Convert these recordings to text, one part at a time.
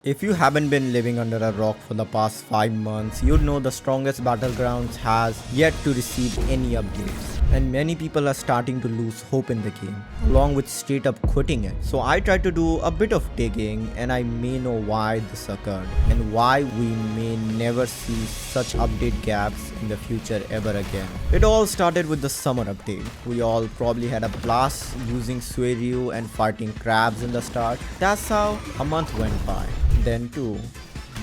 If you haven't been living under a rock for the past 5 months, you'd know the strongest Battlegrounds has yet to receive any updates. And many people are starting to lose hope in the game, along with straight up quitting it. So I tried to do a bit of digging, and I may know why this occurred, and why we may never see such update gaps in the future ever again. It all started with the summer update. We all probably had a blast using suryu and fighting crabs in the start. That's how a month went by. Then 2,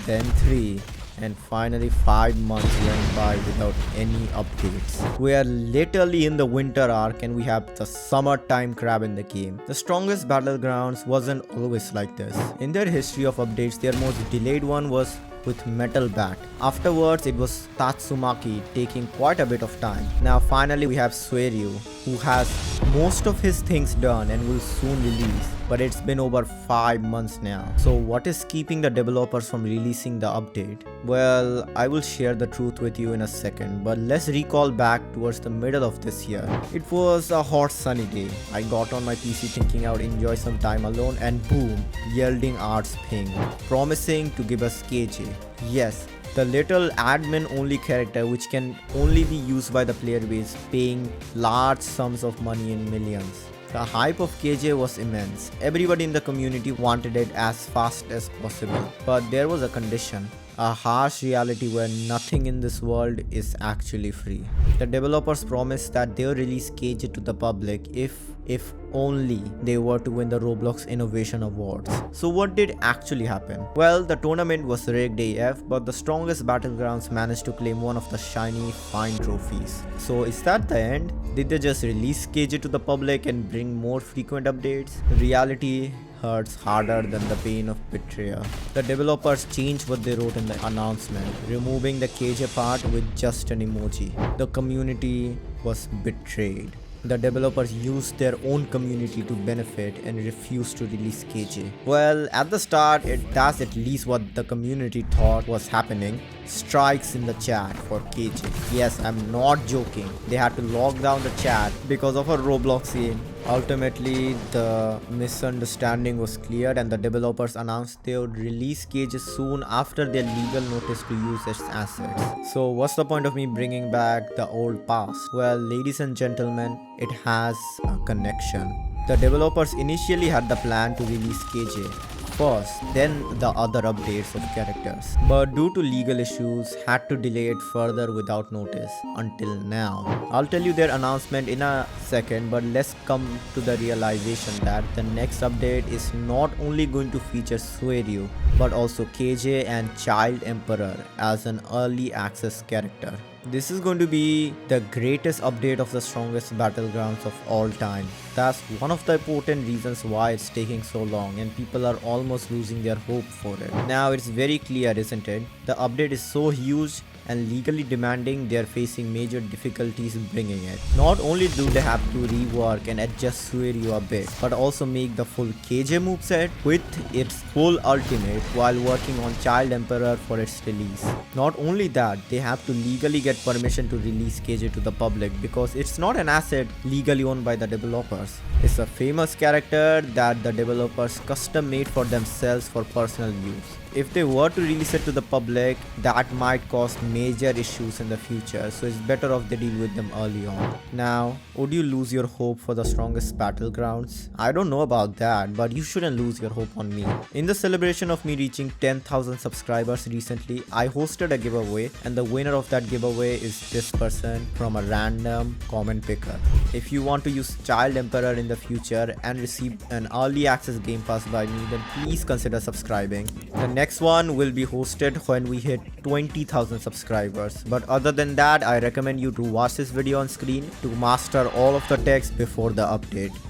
then 3, and finally 5 months went by without any updates. We are literally in the winter arc and we have the summertime crab in the game. The strongest Battlegrounds wasn't always like this. In their history of updates, their most delayed one was with Metal Bat. Afterwards, it was Tatsumaki, taking quite a bit of time. Now finally we have suryu, who has most of his things done and will soon release. But it's been over 5 months now. So what is keeping the developers from releasing the update? Well, I will share the truth with you in a second, but let's recall back towards the middle of this year. It was a hot sunny day. I got on my PC thinking I would enjoy some time alone, and boom, yielding arts ping, promising to give us KJ. Yes, the little admin only character which can only be used by the player base, paying large sums of money in millions. The hype of KJ was immense. Everybody in the community wanted it as fast as possible. But there was a condition. A harsh reality where nothing in this world is actually free. The developers promised that they'll release KJ to the public if only they were to win the Roblox Innovation Awards. So what did actually happen? Well, the tournament was rigged AF, but the strongest Battlegrounds managed to claim one of the shiny fine trophies. So is that the end? Did they just release KJ to the public and bring more frequent updates? Reality hurts harder than the pain of betrayal. The developers changed what they wrote in the announcement, removing the KJ part with just an emoji. The community was betrayed. The developers used their own community to benefit and refused to release KJ. Well, at the start, that's at least what the community thought was happening. Strikes in the chat for KJ. Yes, I'm not joking. They had to lock down the chat because of a Roblox game. Ultimately, the misunderstanding was cleared and the developers announced they would release KJ soon after their legal notice to use its assets. So what's the point of me bringing back the old past? Well, ladies and gentlemen, it has a connection. The developers initially had the plan to release KJ first, then the other updates of characters, but due to legal issues had to delay it further without notice until now. I'll tell you their announcement in a second, but let's come to the realization that the next update is not only going to feature suryu but also KJ and Child Emperor as an early access character. This is going to be the greatest update of the strongest Battlegrounds of all time. That's one of the important reasons why it's taking so long and people are almost losing their hope for it. Now it's very clear, isn't it? The update is so huge and legally demanding, they are facing major difficulties in bringing it. Not only do they have to rework and adjust suryu a bit, but also make the full KJ moveset with its full ultimate while working on Child Emperor for its release. Not only that, they have to legally get permission to release KJ to the public because it's not an asset legally owned by the developers. It's a famous character that the developers custom made for themselves for personal use. If they were to release it to the public, that might cause major issues in the future, so it's better off they deal with them early on. Now, would you lose your hope for the strongest Battlegrounds? I don't know about that, but you shouldn't lose your hope on me. In the celebration of me reaching 10,000 subscribers recently, I hosted a giveaway, and the winner of that giveaway is this person from a random comment picker. If you want to use Child Emperor in the future and receive an early access game pass by me, then please consider subscribing. The next one will be hosted when we hit 20,000 subscribers. But other than that, I recommend you to watch this video on screen to master all of the text before the update.